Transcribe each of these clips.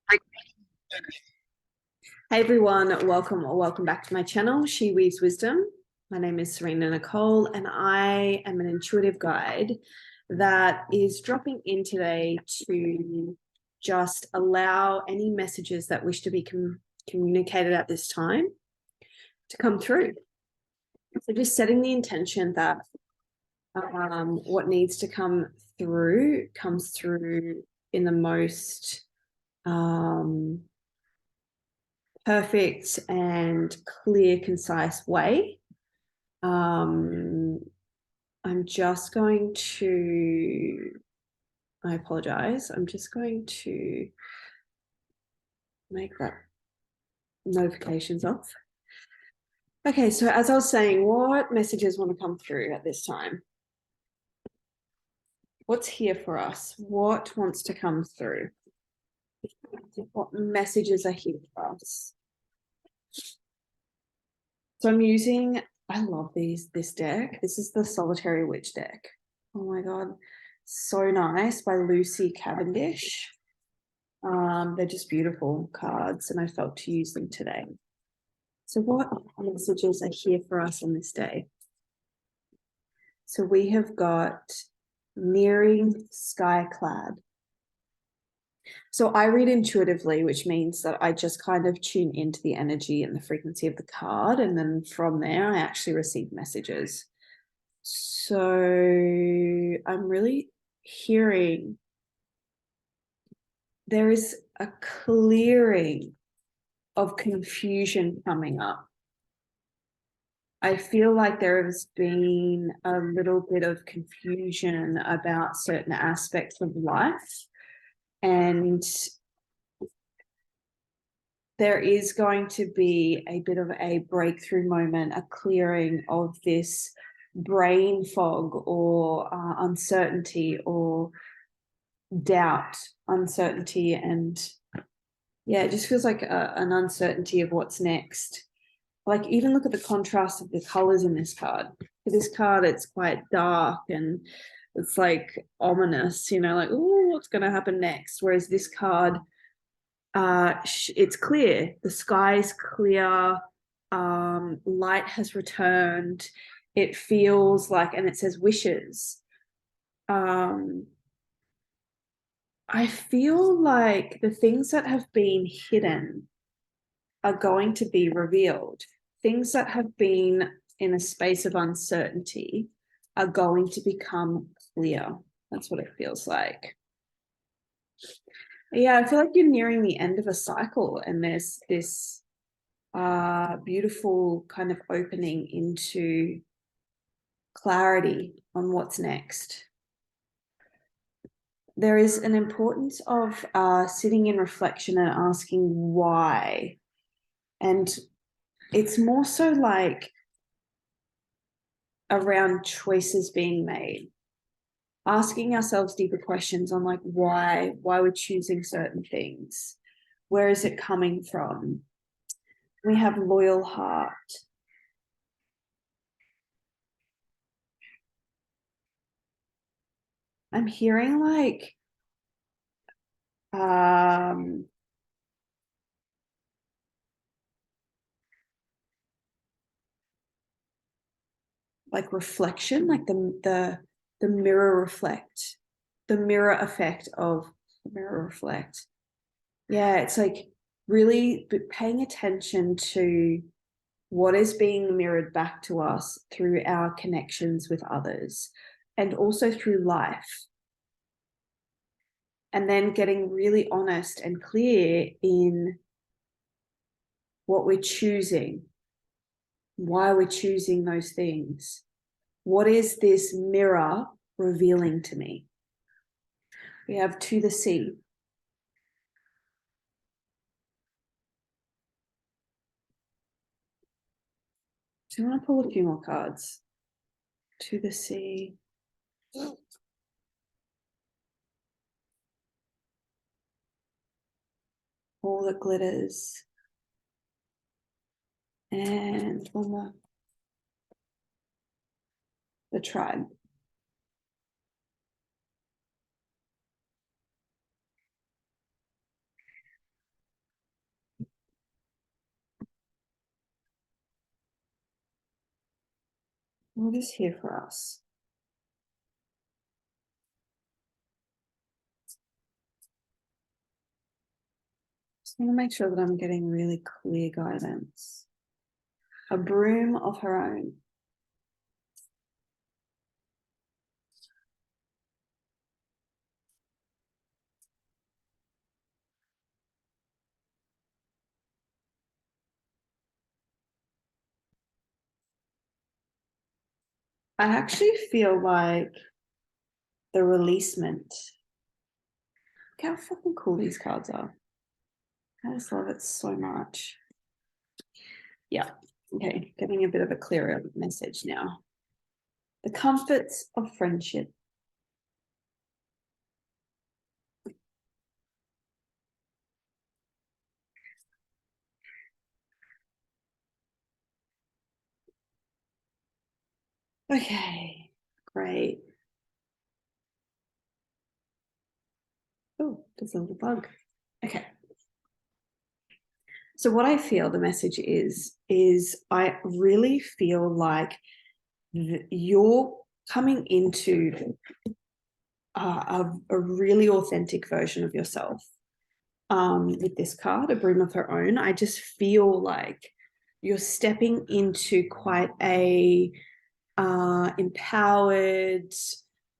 Hey everyone, welcome back to my channel, She Weaves Wisdom. My name is Serena Nicole, and I am an intuitive guide that is dropping in today to just allow any messages that wish to be communicated at this time to come through. So just setting the intention that what needs to come through comes through in the most perfect and clear, concise way. I'm just going to, I apologize. I'm just going to make that notifications off. Okay, so as I was saying, what messages want to come through at this time? What's here for us? What wants to come through? What messages are here for us? So I'm using, I love this deck. This is the Solitary Witch deck. Oh my God, so nice, by Lucy Cavendish. They're just beautiful cards, and I felt to use them today. So what messages are here for us on this day? So we have got nearing sky clad. So I read intuitively, which means that I just kind of tune into the energy and the frequency of the card, and then from there I actually receive messages. So I'm really hearing there is a clearing of confusion coming up. I feel like there has been a little bit of confusion about certain aspects of life, and there is going to be a bit of a breakthrough moment, a clearing of this brain fog or uncertainty or doubt, uncertainty, and yeah, it just feels like an uncertainty of what's next. Like, even look at the contrast of the colors in this card. For this card, it's quite dark and it's like ominous, like, oh, what's going to happen next? Whereas this card, it's clear. The sky is clear. Light has returned. It feels like, and it says wishes. I feel like the things that have been hidden are going to be revealed. Things that have been in a space of uncertainty are going to become clear. That's what it feels like. Yeah, I feel like you're nearing the end of a cycle, and there's this beautiful kind of opening into clarity on what's next. There is an importance of sitting in reflection and asking why. And it's more so like around choices being made, asking ourselves deeper questions on like why we're choosing certain things. Where is it coming from? We have loyal heart. I'm hearing like reflection, like the mirror reflect, the mirror effect of the mirror reflect. Yeah, it's like really paying attention to what is being mirrored back to us through our connections with others and also through life. And then getting really honest and clear in what we're choosing, why we're choosing those things. What is this mirror revealing to me? We have to the sea. Do you want to pull a few more cards? To the sea. All that glitters. And one more. The tribe. What is here for us? Just want to make sure that I'm getting really clear guidance. A broom of her own. I actually feel like the releasement. Look how fucking cool these cards are. I just love it so much. Yeah. Okay. Getting a bit of a clearer message now. The comforts of friendship. Okay. Great. Oh, there's a little bug. Okay. So what I feel the message is I really feel like you're coming into a really authentic version of yourself. With this card, a broom of her own, I just feel like you're stepping into quite a empowered,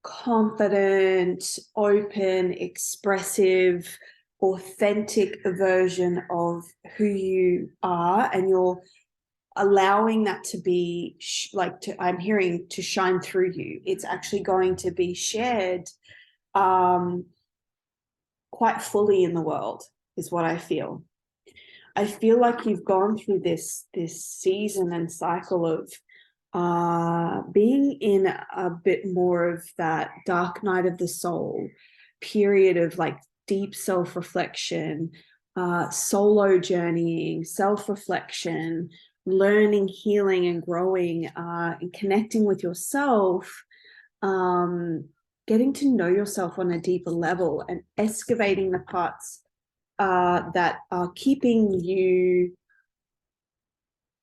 confident, open, expressive, authentic version of who you are, and you're allowing that to be I'm hearing to shine through you. It's actually going to be shared quite fully in the world, is what I feel. I feel like you've gone through this season and cycle of being in a bit more of that dark night of the soul period of like deep self-reflection, solo journeying, self-reflection, learning, healing, and growing, and connecting with yourself, getting to know yourself on a deeper level and excavating the parts that are keeping you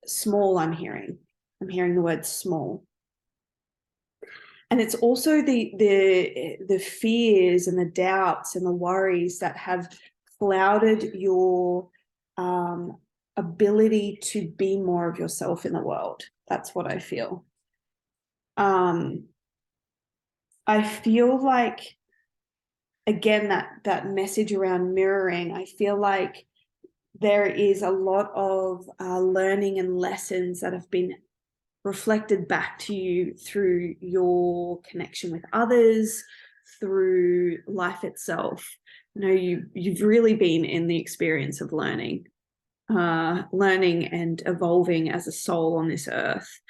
small. I'm hearing the word small. And it's also the fears and the doubts and the worries that have clouded your ability to be more of yourself in the world. That's what I feel. I feel like, again, that message around mirroring, I feel like there is a lot of learning and lessons that have been reflected back to you through your connection with others, through life itself. You know, you've really been in the experience of learning and evolving as a soul on this earth.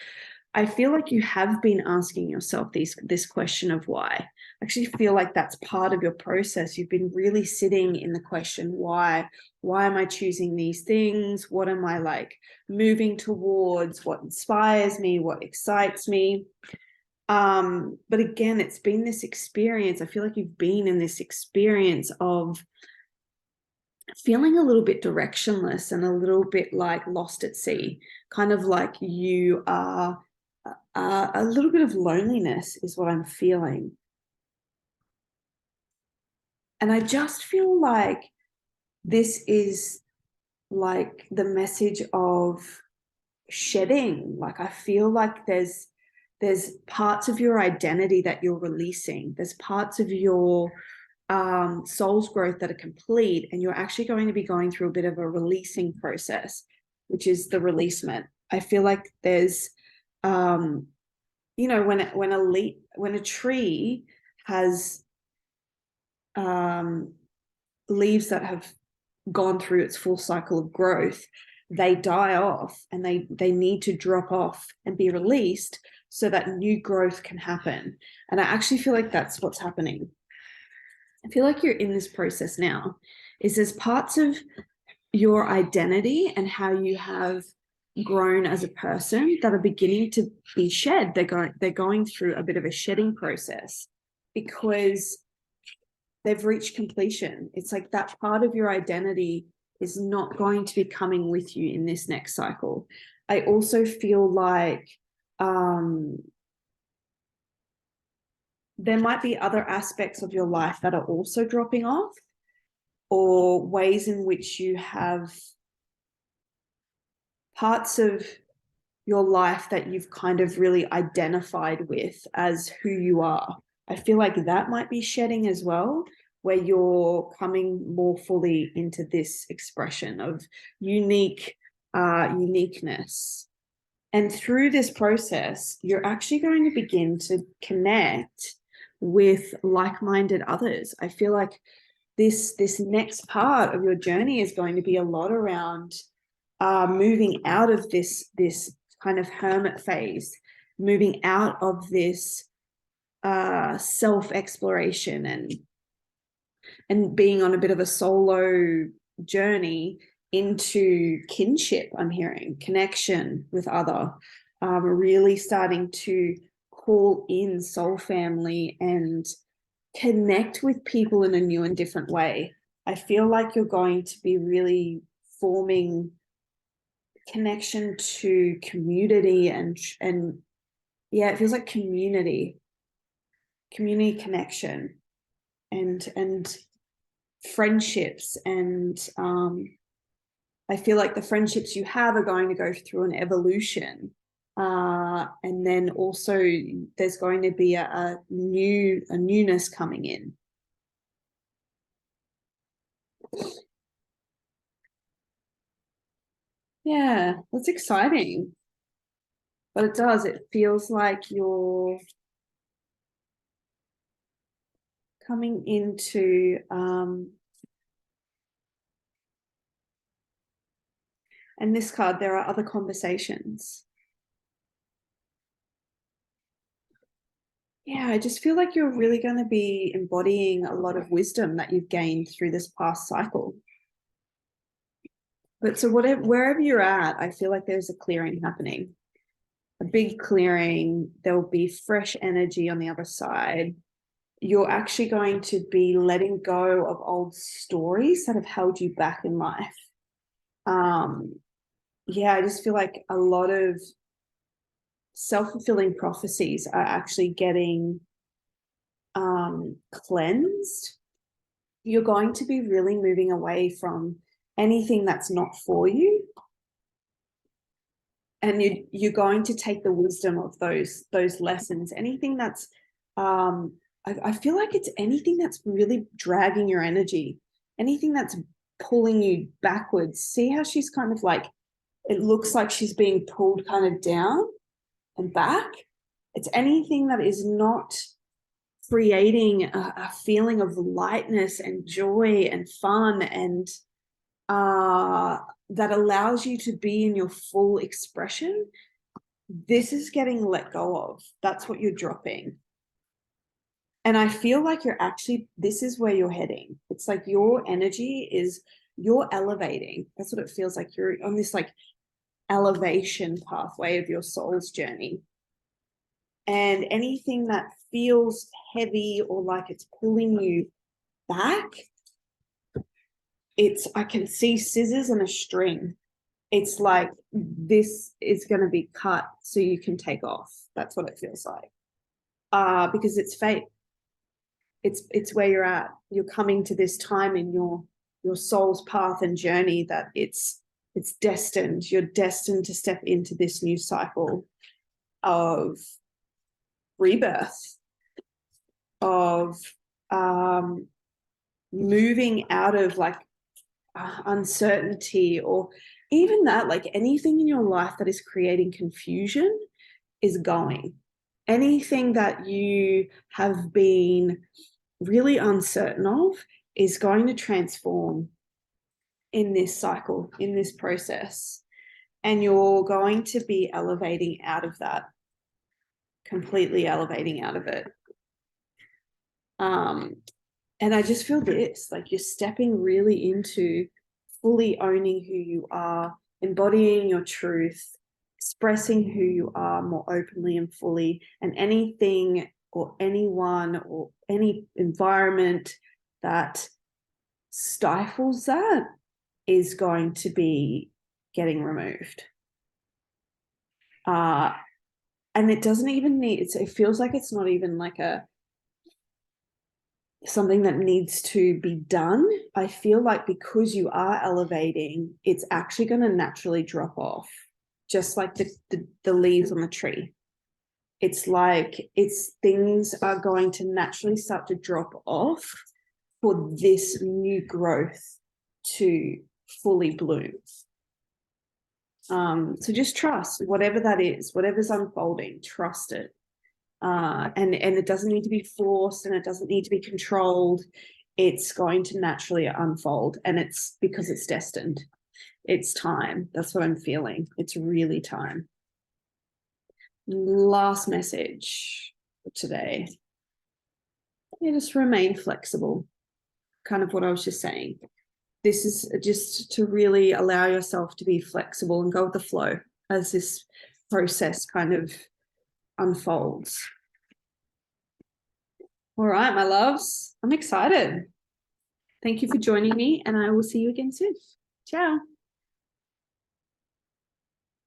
I feel like you have been asking yourself this question of why. I actually feel like that's part of your process. You've been really sitting in the question, why? Why am I choosing these things? What am I like moving towards? What inspires me? What excites me? But again, it's been this experience. I feel like you've been in this experience of feeling a little bit directionless and a little bit like lost at sea, kind of like you are a little bit of loneliness is what I'm feeling. And I just feel like this is like the message of shedding. Like I feel like there's parts of your identity that you're releasing. There's parts of your soul's growth that are complete, and you're actually going to be going through a bit of a releasing process, which is the releasement. I feel like there's you know, when a tree has leaves that have gone through its full cycle of growth, they die off and they need to drop off and be released so that new growth can happen. And I actually feel like that's what's happening. I feel like you're in this process now. Is there's parts of your identity and how you have grown as a person that are beginning to be shed. They're going through a bit of a shedding process because they've reached completion. It's like that part of your identity is not going to be coming with you in this next cycle. I also feel like there might be other aspects of your life that are also dropping off, or ways in which you have parts of your life that you've kind of really identified with as who you are. I feel like that might be shedding as well, where you're coming more fully into this expression of uniqueness. And through this process, you're actually going to begin to connect with like-minded others. I feel like this next part of your journey is going to be a lot around moving out of this kind of hermit phase, moving out of this self-exploration and being on a bit of a solo journey into kinship. I'm hearing connection with other, really starting to call in soul family and connect with people in a new and different way. I feel like you're going to be really forming connection to community and yeah, it feels like community connection and friendships. And I feel like the friendships you have are going to go through an evolution, and then also there's going to be a newness coming in. Yeah, that's exciting. But it feels like you're coming into and this card, there are other conversations. Yeah, I just feel like you're really going to be embodying a lot of wisdom that you've gained through this past cycle. But so wherever you're at, I feel like there's a clearing happening, a big clearing. There will be fresh energy on the other side. You're actually going to be letting go of old stories that have held you back in life. Yeah, I just feel like a lot of self-fulfilling prophecies are actually getting cleansed. You're going to be really moving away from anything that's not for you, and you're going to take the wisdom of those lessons. Anything that's I feel like it's anything that's really dragging your energy, anything that's pulling you backwards. See how she's kind of like, it looks like she's being pulled kind of down and back. It's anything that is not creating a feeling of lightness and joy and fun, and that allows you to be in your full expression. This is getting let go of. That's what you're dropping. And I feel like this is where you're heading. It's like your energy is, you're elevating. That's what it feels like. You're on this like elevation pathway of your soul's journey. And anything that feels heavy or like it's pulling you back, I can see scissors and a string. It's like, this is going to be cut so you can take off. That's what it feels like. Because it's fate. It's where you're at. You're coming to this time in your soul's path and journey that it's destined. You're destined to step into this new cycle of rebirth, of moving out of like uncertainty, or even that, like anything in your life that is creating confusion is going. Anything that you have been really uncertain of is going to transform in this cycle, in this process. And you're going to be elevating out of that, completely elevating out of it. And I just feel this, like you're stepping really into fully owning who you are, embodying your truth, expressing who you are more openly and fully, and anything or anyone or any environment that stifles that is going to be getting removed. And it doesn't even need, it feels like it's not even like a something that needs to be done, I feel like because you are elevating, it's actually going to naturally drop off, just like the leaves on the tree. It's like things are going to naturally start to drop off for this new growth to fully bloom. So just trust whatever that is, whatever's unfolding, trust it. And it doesn't need to be forced, and it doesn't need to be controlled. It's going to naturally unfold, and it's because it's destined. It's time. That's what I'm feeling. It's really time. Last message for today. Yeah, just remain flexible. Kind of what I was just saying. This is just to really allow yourself to be flexible and go with the flow as this process kind of unfolds. All right, my loves, I'm excited. Thank you for joining me, and I will see you again soon. Ciao.